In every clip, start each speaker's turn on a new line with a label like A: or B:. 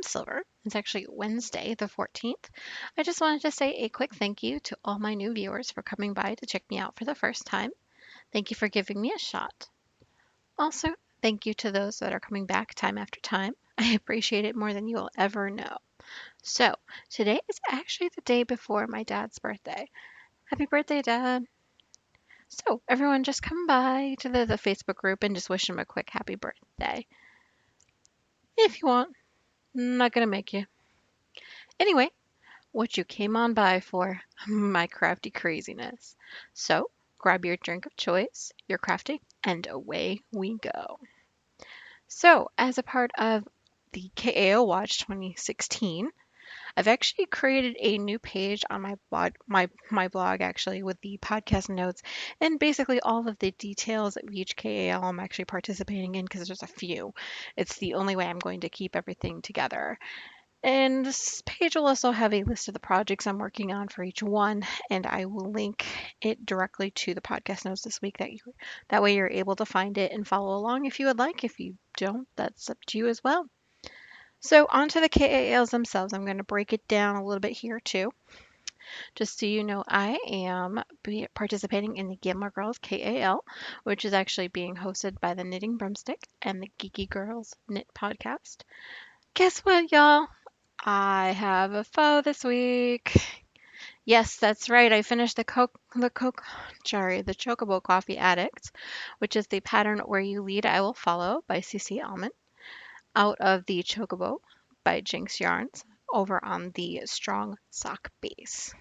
A: silver. It's actually Wednesday, the 14th. I just wanted to say a quick thank you to all my new viewers for coming by to check me out for the first time. Thank you for giving me a shot. Also, thank you to those that are coming back time after time. I appreciate it more than you will ever know. So, today is actually the day before my dad's birthday. Happy birthday, Dad! So, everyone just come by to the Facebook group and just wish him a quick happy birthday. If you want. I'm not gonna make you. Anyway, what you came on by for, my crafty craziness. So, grab your drink of choice, your crafting, and away we go. So, as a part of the KAO Watch 2016, I've actually created a new page on my blog actually with the podcast notes and basically all of the details of each KAL I'm actually participating in because there's a few. It's the only way I'm going to keep everything together. And this page will also have a list of the projects I'm working on for each one, and I will link it directly to the podcast notes this week that way you're able to find it and follow along if you would like. If you don't, that's up to you as well. So on to the KALs themselves. I'm going to break it down a little bit here too. Just so you know, I am participating in the Gambler Girls KAL, which is actually being hosted by the Knitting Broomstick and the Geeky Girls Knit podcast. Guess what, y'all? I have a foe this week. Yes, that's right. I finished the Chocobo Coffee Addict, which is the pattern where you lead, I will follow by CC Almond, out of the Chocobo by Jinx Yarns, over on the Strong Sock base.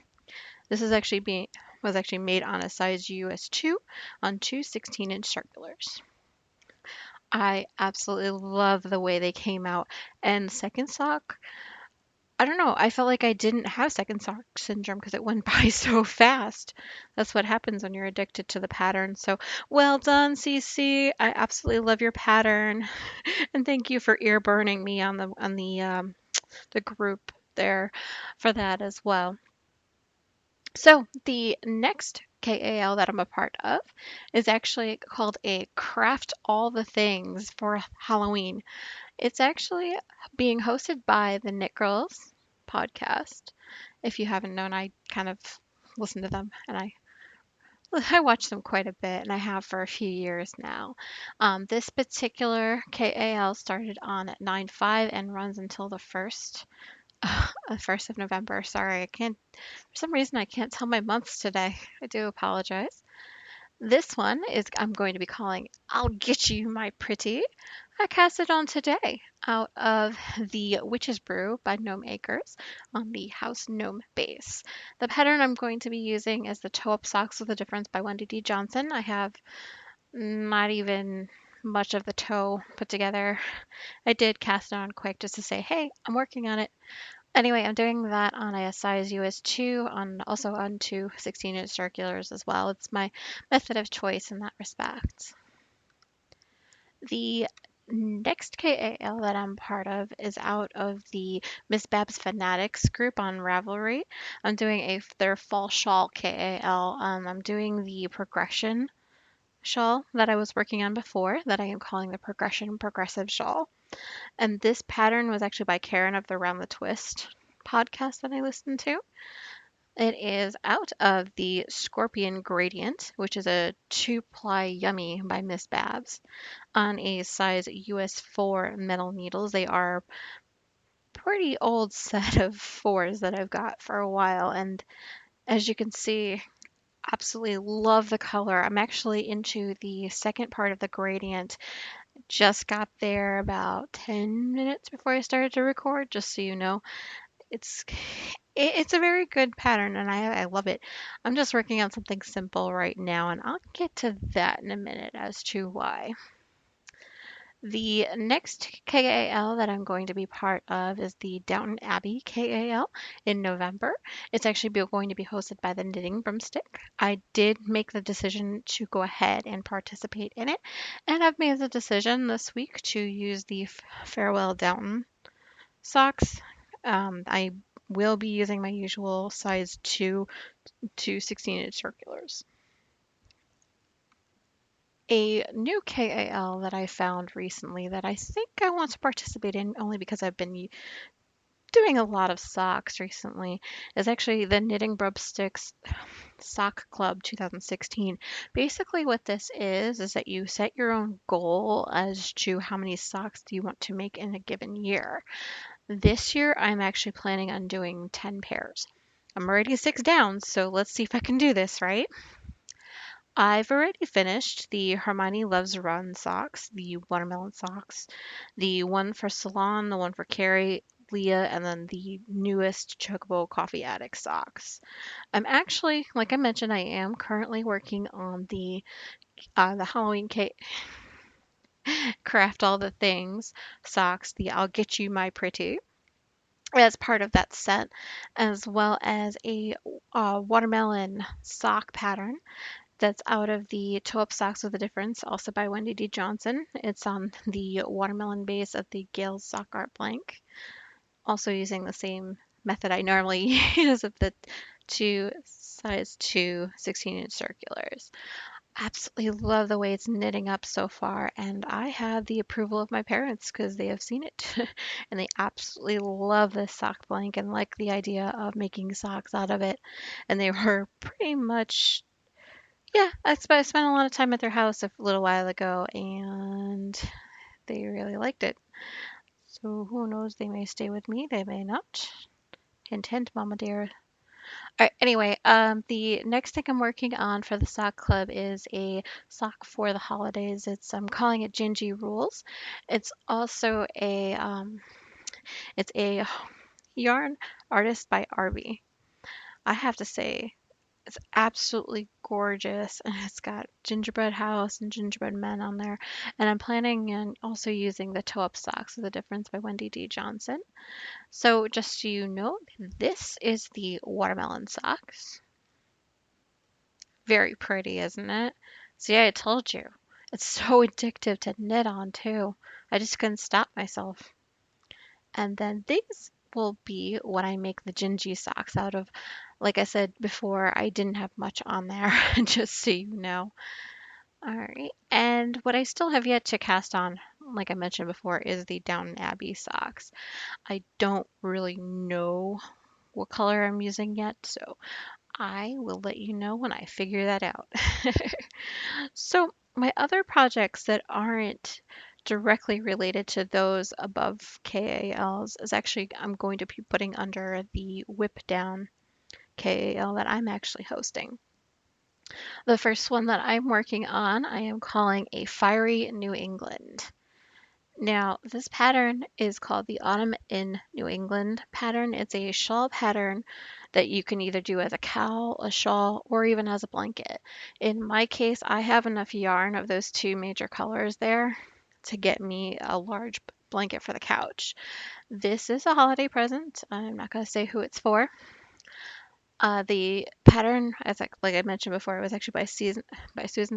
A: This is actually was actually made on a size US 2 on two 16-inch circulars. I absolutely love the way they came out, and second sock, I don't know. I felt like I didn't have second sock syndrome because it went by so fast. That's what happens when you're addicted to the pattern. So well done, CC. I absolutely love your pattern, and thank you for ear burning me on the group there for that as well. So the next KAL that I'm a part of is actually called a Craft All the Things for Halloween. It's actually being hosted by the Knit Girls podcast. If you haven't known, I kind of listen to them and I watch them quite a bit, and I have for a few years now. This particular KAL started on 9/5 and runs until the first of November. Sorry, I can't. For some reason, I can't tell my months today. I do apologize. This one is I'm going to be calling "I'll Get You, My Pretty." I cast it on today out of the Witch's Brew by Gnome Acres on the House Gnome base. The pattern I'm going to be using is the Toe Up Socks with a Difference by Wendy D. Johnson. I have not even much of the toe put together. I did cast it on quick just to say, hey, I'm working on it. Anyway, I'm doing that on a size US 2, also on two 16-inch circulars as well. It's my method of choice in that respect. The next KAL that I'm part of is out of the Miss Babs Fanatics group on Ravelry. I'm doing their fall shawl KAL. I'm doing the progression shawl that I was working on before that I am calling the progressive shawl. And this pattern was actually by Karen of the Round the Twist podcast that I listened to. It is out of the Scorpion Gradient, which is a 2-ply Yummy by Miss Babs, on a size US 4 metal needles. They are pretty old set of 4s that I've got for a while, and as you can see, absolutely love the color. I'm actually into the second part of the gradient. Just got there about 10 minutes before I started to record, just so you know. It's it's a very good pattern and I love it. I'm just working on something simple right now, and I'll get to that in a minute as to why. The next KAL that I'm going to be part of is the Downton Abbey KAL in November. It's actually going to be hosted by the Knitting Broomstick. I did make the decision to go ahead and participate in it, and I've made the decision this week to use the Farewell Downton socks. I will be using my usual size 2 to 16-inch circulars. A new KAL that I found recently that I think I want to participate in only because I've been doing a lot of socks recently is actually the Knitting Broomsticks Sock Club 2016. Basically, what this is that you set your own goal as to how many socks do you want to make in a given year. This year, I'm actually planning on doing 10 pairs. I'm already 6 down, so let's see if I can do this, right? I've already finished the Hermione Loves Run socks, the watermelon socks, the one for Salon, the one for Carrie, Leah, and then the newest Chocobo Coffee Addict socks. I'm actually, like I mentioned, I am currently working on the Halloween cake craft all the things socks, the I'll Get You My Pretty as part of that set, as well as a watermelon sock pattern that's out of the Toe Up Socks with a Difference, also by Wendy D. Johnson. It's on the watermelon base of the Gales Sock Art Blank, also using the same method I normally use of the two size 2 16-inch circulars. Absolutely love the way it's knitting up so far, and I have the approval of my parents because they have seen it and they absolutely love this sock blank and like the idea of making socks out of it. And they were pretty much, yeah, I spent a lot of time at their house a little while ago and they really liked it. So who knows, they may stay with me, they may not. Hint, hint, mama dear. All right, anyway, the next thing I'm working on for the sock club is a sock for the holidays. I'm calling it Gingy Rules. It's also it's a yarn artist by Arby. I have to say, it's absolutely gorgeous, and it's got gingerbread house and gingerbread men on there. And I'm planning on also using the toe up socks with a difference by Wendy D. Johnson. So just so you know, this is the watermelon socks. Very pretty, isn't it? See, I told you. It's so addictive to knit on too. I just couldn't stop myself. And then these will be what I make the Gingy socks out of. Like I said before, I didn't have much on there, just so you know. All right. And what I still have yet to cast on, like I mentioned before, is the Downton Abbey socks. I don't really know what color I'm using yet, so I will let you know when I figure that out. So, my other projects that aren't directly related to those above KALs is actually I'm going to be putting under the Whip Down KAL that I'm actually hosting. The first one that I'm working on, I am calling a Fiery New England. Now, this pattern is called the Autumn in New England pattern. It's a shawl pattern that you can either do as a cowl, a shawl, or even as a blanket. In my case, I have enough yarn of those two major colors there to get me a large blanket for the couch. This is a holiday present. I'm not going to say who it's for. The pattern, like I mentioned before, it was actually by Susan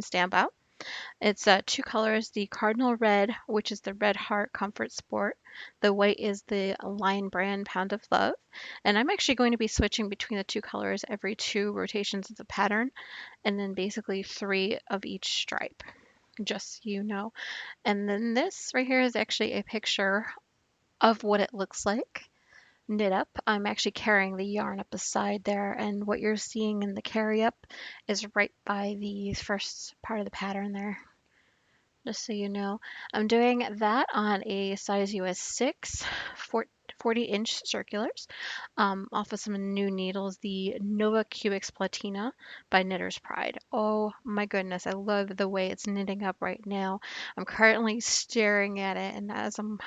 A: Stambaugh. It's two colors, the cardinal red, which is the Red Heart Comfort Sport. The white is the Lion Brand Pound of Love. And I'm actually going to be switching between the two colors every two rotations of the pattern, and then basically three of each stripe, just so you know. And then this right here is actually a picture of what it looks like knit up. I'm actually carrying the yarn up the side there, and what you're seeing in the carry up is right by the first part of the pattern there, just so you know. I'm doing that on a size US 6 40-inch circulars off of some new needles, the Nova Cubics Platina by Knitter's Pride. Oh my goodness, I love the way it's knitting up right now. I'm currently staring at it, and as I'm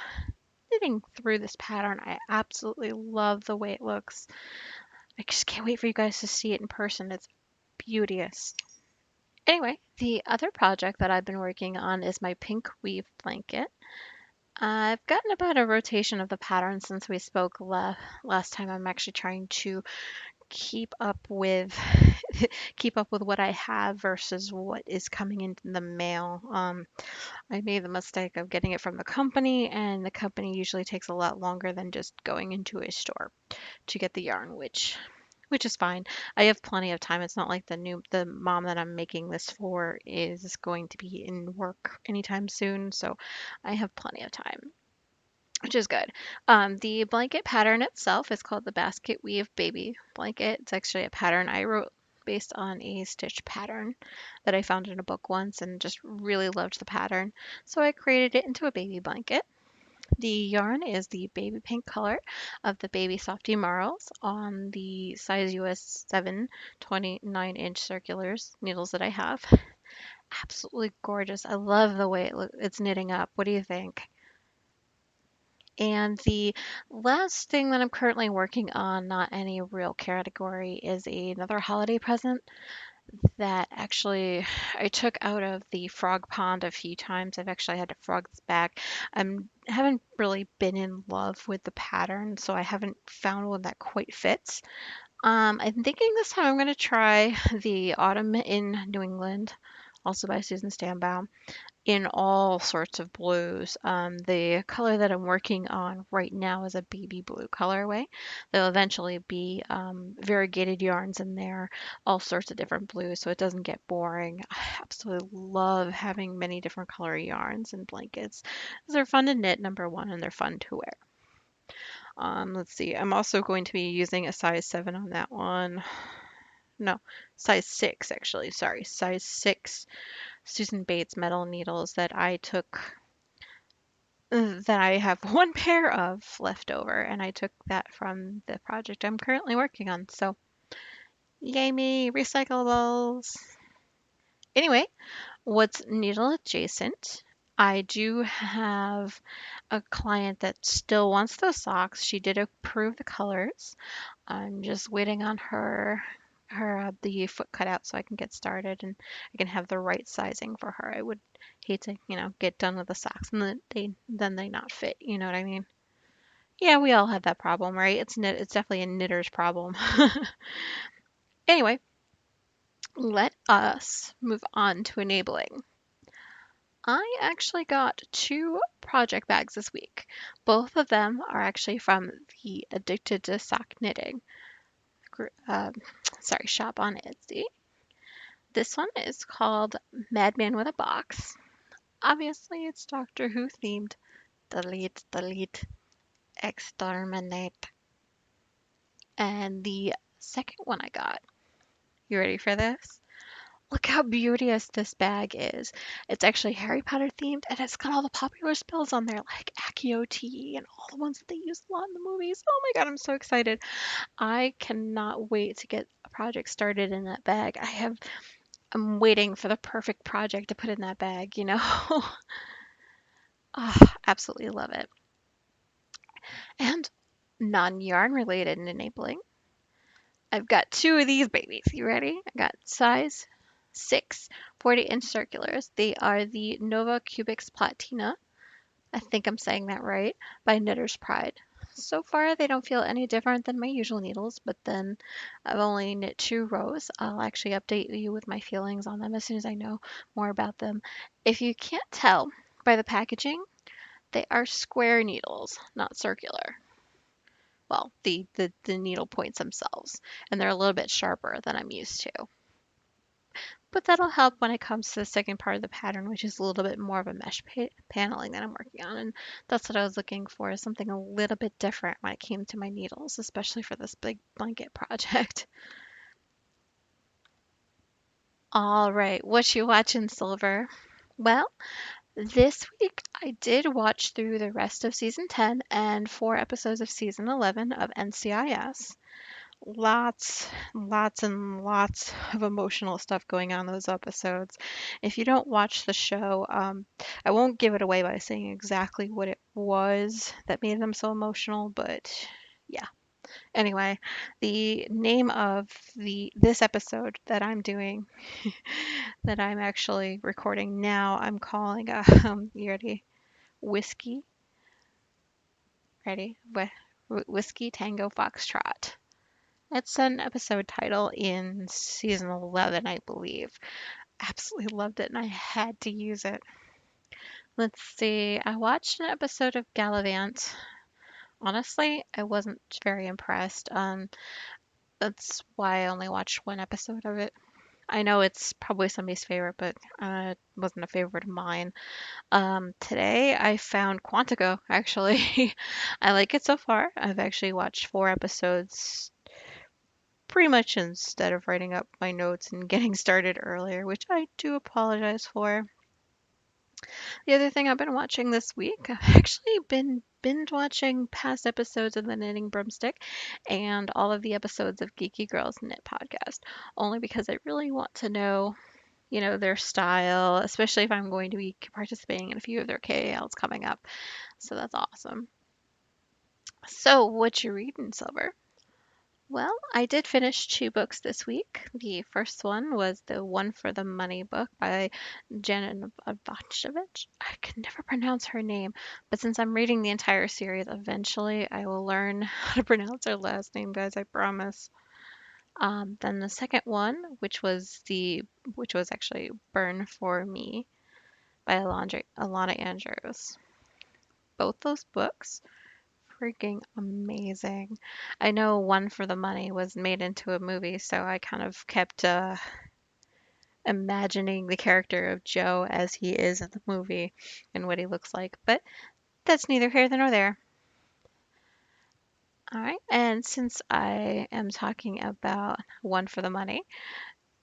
A: knitting through this pattern, I absolutely love the way it looks. I just can't wait for you guys to see it in person. It's beauteous. Anyway, the other project that I've been working on is my pink weave blanket. I've gotten about a rotation of the pattern since we spoke last time. I'm actually trying to keep up with keep up with what I have versus what is coming in the mail. I made the mistake of getting it from the company, and the company usually takes a lot longer than just going into a store to get the yarn, which which is fine. I have plenty of time. It's not like the mom that I'm making this for is going to be in work anytime soon, so I have plenty of time, which is good. The blanket pattern itself is called the Basket Weave Baby Blanket. It's actually a pattern I wrote based on a stitch pattern that I found in a book once and just really loved the pattern. So I created it into a baby blanket. The yarn is the baby pink color of the Baby Softy Marls on the size US 7 29-inch circulars needles that I have. Absolutely gorgeous. I love the way it's knitting up. What do you think? And the last thing that I'm currently working on, not any real category, is another holiday present that actually I took out of the frog pond a few times. I've actually had to frog this back. I haven't really been in love with the pattern, so I haven't found one that quite fits. I'm thinking this time I'm going to try the Autumn in New England, also by Susan Stambaum, in all sorts of blues. The color that I'm working on right now is a baby blue colorway. There'll eventually be variegated yarns in there, all sorts of different blues, so it doesn't get boring. I absolutely love having many different color yarns and blankets. They're fun to knit, number one, and they're fun to wear. Let's see. I'm also going to be using a size 7 on that one. No, size 6 actually. Sorry, size 6 Susan Bates metal needles that I took that I have one pair of left over, and I took that from the project I'm currently working on. So, yay me, recyclables. Anyway, what's needle adjacent? I do have a client that still wants those socks. She did approve the colors. I'm just waiting on her the foot cut out so I can get started and I can have the right sizing for her. I would hate to, get done with the socks and then they not fit, you know what I mean? Yeah, we all have that problem, right? It's definitely a knitter's problem. Anyway, let us move on to enabling. I actually got two project bags this week. Both of them are actually from the Addicted to Sock Knitting uh, shop on Etsy. This one is called Madman with a Box. Obviously, it's Doctor Who themed. Delete, delete, exterminate. And the second one I got, you ready for this? Look how beauteous this bag is. It's actually Harry Potter themed and it's got all the popular spells on there like Accio Tea and all the ones that they use a lot in the movies. Oh my god, I'm so excited. I cannot wait to get a project started in that bag. I'm waiting for the perfect project to put in that bag, you know? Absolutely love it. And non-yarn related and enabling. I've got two of these babies. You ready? I got size 6 40-inch circulars. They are the Nova Cubics Platina. I think I'm saying that right, by Knitter's Pride. So far, they don't feel any different than my usual needles, but then I've only knit 2 rows. I'll actually update you with my feelings on them as soon as I know more about them. If you can't tell by the packaging, they are square needles, not circular. Well, the needle points themselves, and they're a little bit sharper than I'm used to. But that'll help when it comes to the second part of the pattern, which is a little bit more of a mesh paneling that I'm working on. And that's what I was looking for, is something a little bit different when it came to my needles, especially for this big blanket project. All right, what you watching, Silver? Well, this week I did watch through the rest of season 10 and 4 episodes of season 11 of NCIS. Lots and lots of emotional stuff going on in those episodes. If you don't watch the show, I won't give it away by saying exactly what it was that made them so emotional, but yeah. Anyway, the name of this episode that I'm doing, that I'm actually recording now, I'm calling you ready? Whiskey. Ready? Whiskey Tango Foxtrot. It's an episode title in season 11, I believe. Absolutely loved it and I had to use it. Let's see. I watched an episode of Gallivant. Honestly, I wasn't very impressed. That's why I only watched one episode of it. I know it's probably somebody's favorite, but it wasn't a favorite of mine. Today I found Quantico, actually. I like it so far. I've actually watched 4 episodes pretty much instead of writing up my notes and getting started earlier, which I do apologize for. The other thing I've been watching this week, I've actually been binge watching past episodes of the Knitting Broomstick and all of the episodes of Geeky Girls Knit podcast, only because I really want to know, their style, especially if I'm going to be participating in a few of their KALs coming up. So that's awesome. So, what you reading, Silver? Well, I did finish 2 books this week. The first one was the One for the Money book by Janet Avachevich. I can never pronounce her name, but since I'm reading the entire series, eventually I will learn how to pronounce her last name, guys. I promise. Then the second one, which was actually Burn for Me by Alana Andrews. Both those books freaking amazing. I know One for the Money was made into a movie, so I kind of kept imagining the character of Joe as he is in the movie and what he looks like. But that's neither here nor there. All right. And since I am talking about One for the Money,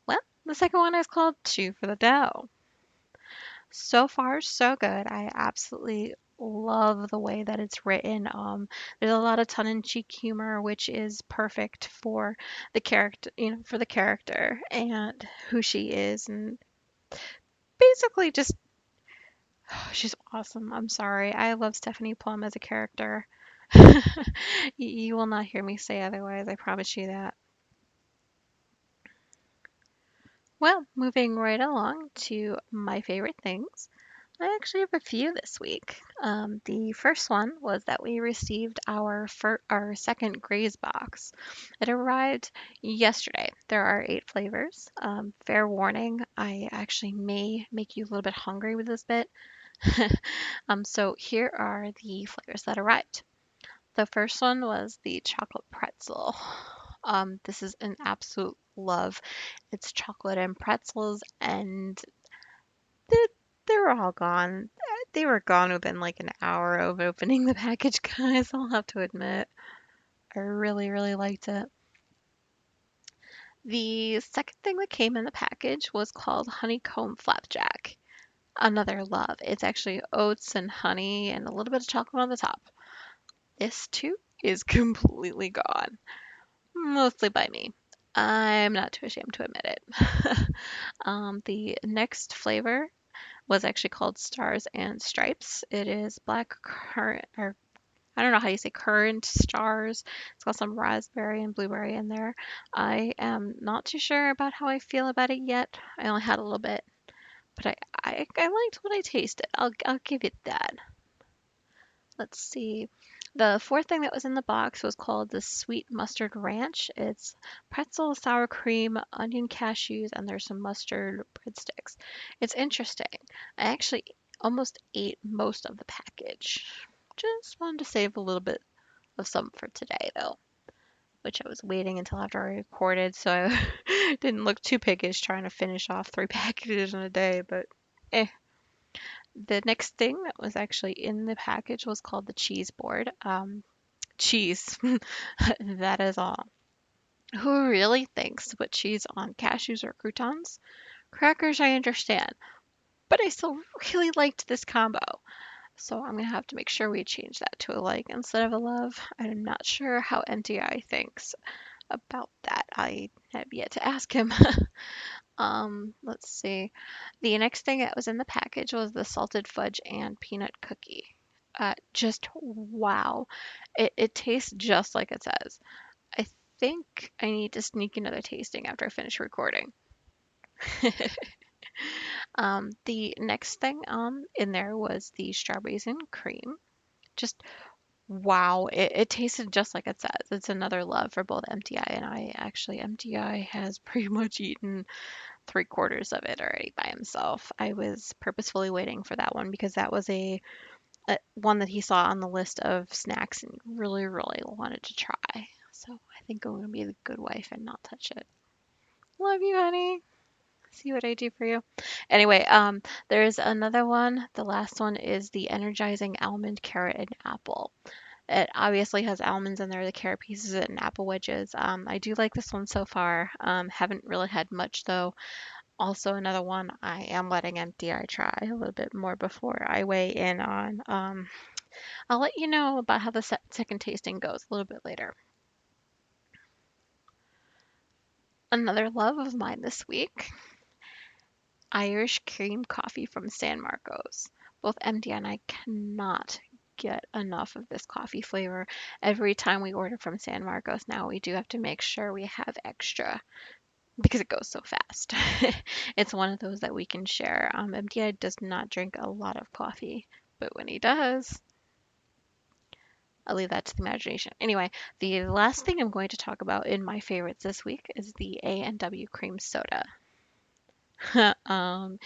A: well, the second one is called Two for the Dough. So far, so good. I absolutely love the way that it's written. There's a lot of tongue-in-cheek humor, which is perfect for the character, for the character and who she is, and basically just she's awesome. I'm sorry. I love Stephanie Plum as a character. You will not hear me say otherwise. I promise you that. Well, moving right along to my favorite things. I actually have a few this week. The first one was that we received our second Graze box. It arrived yesterday. There are 8 flavors. Fair warning, I actually may make you a little bit hungry with this bit. So here are the flavors that arrived. The first one was the chocolate pretzel. This is an absolute love. It's chocolate and pretzels, and they they were all gone. They were gone within like an hour of opening the package, guys. I'll have to admit. I really, really liked it. The second thing that came in the package was called honeycomb flapjack. Another love. It's actually oats and honey and a little bit of chocolate on the top. This too is completely gone, mostly by me. I'm not too ashamed to admit it. The next flavor was actually called Stars and Stripes. It is black currant, or I don't know how you say currant stars. It's got some raspberry and blueberry in there. I am not too sure about how I feel about it yet. I only had a little bit, but I liked what I tasted. I'll give it that. Let's see. The fourth thing that was in the box was called the Sweet Mustard Ranch. It's pretzel, sour cream, onion cashews, and there's some mustard breadsticks. It's interesting. I actually almost ate most of the package. Just wanted to save a little bit of some for today, though, which I was waiting until after I recorded, so I didn't look too piggish trying to finish off 3 packages in a day, but eh. The next thing that was actually in the package was called the cheese board. Cheese. That is all. Who really thinks to put cheese on cashews or croutons? Crackers, I understand, but I still really liked this combo. So I'm gonna have to make sure we change that to a like instead of a love. I'm not sure how NTI thinks about that. I have yet to ask him. Let's see. The next thing that was in the package was the salted fudge and peanut cookie. Just wow. It tastes just like it says. I think I need to sneak another tasting after I finish recording. The next thing in there was the strawberries and cream. Just wow, it tasted just like it says. It's another love for both MTI and I. Actually, MTI has pretty much eaten 3/4 of it already by himself. I was purposefully waiting for that one because that was a one that he saw on the list of snacks and really, really wanted to try. So I think I'm gonna be the good wife and not touch it. Love you, honey. See what I do for you. Anyway, there's another one. The last one is the energizing almond, carrot, and apple. It obviously has almonds in there, the carrot pieces, and apple wedges. I do like this one so far. Haven't really had much though. Also, another one I am letting empty. I try a little bit more before I weigh in on. I'll let you know about how the second tasting goes a little bit later. Another love of mine this week, Irish cream coffee from San Marcos. Both MD and I cannot get enough of this coffee flavor. Every time we order from San Marcos now, we do have to make sure we have extra because it goes so fast. It's one of those that we can share. MDI does not drink a lot of coffee, but when he does, I'll leave that to the imagination. Anyway, the last thing I'm going to talk about in my favorites this week is the A&W cream soda. um,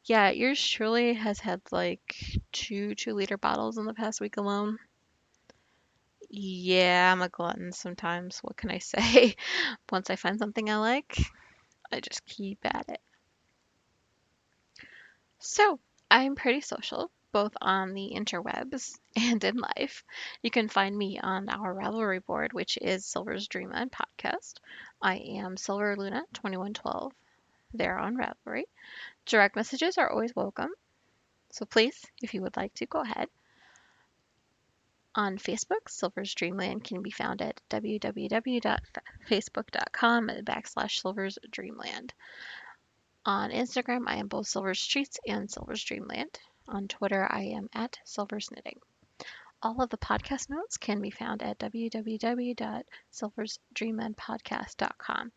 A: yeah, yours truly has had like two-liter bottles in the past week alone. Yeah, I'm a glutton sometimes. What can I say? Once I find something I like, I just keep at it. So, I'm pretty social, both on the interwebs and in life. You can find me on our Ravelry board, which is Silver's Dreamland Podcast. I am Silver Luna 2112 there on Ravelry. Direct messages are always welcome, so please, if you would like to, go ahead. On Facebook, Silver's Dreamland can be found at www.facebook.com/Silver's Dreamland. On Instagram, I am both Silver's Streets and Silver's Dreamland. On Twitter, I am at Silver's Knitting. All of the podcast notes can be found at www.silversdreamlandpodcast.com.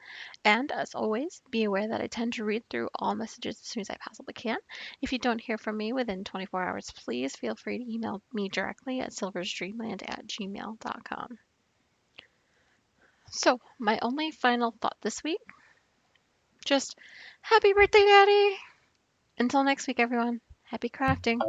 A: And as always, be aware that I tend to read through all messages as soon as I possibly can. If you don't hear from me within 24 hours, please feel free to email me directly at silversdreamland@gmail.com. So, my only final thought this week, just happy birthday, Daddy! Until next week, everyone, happy crafting.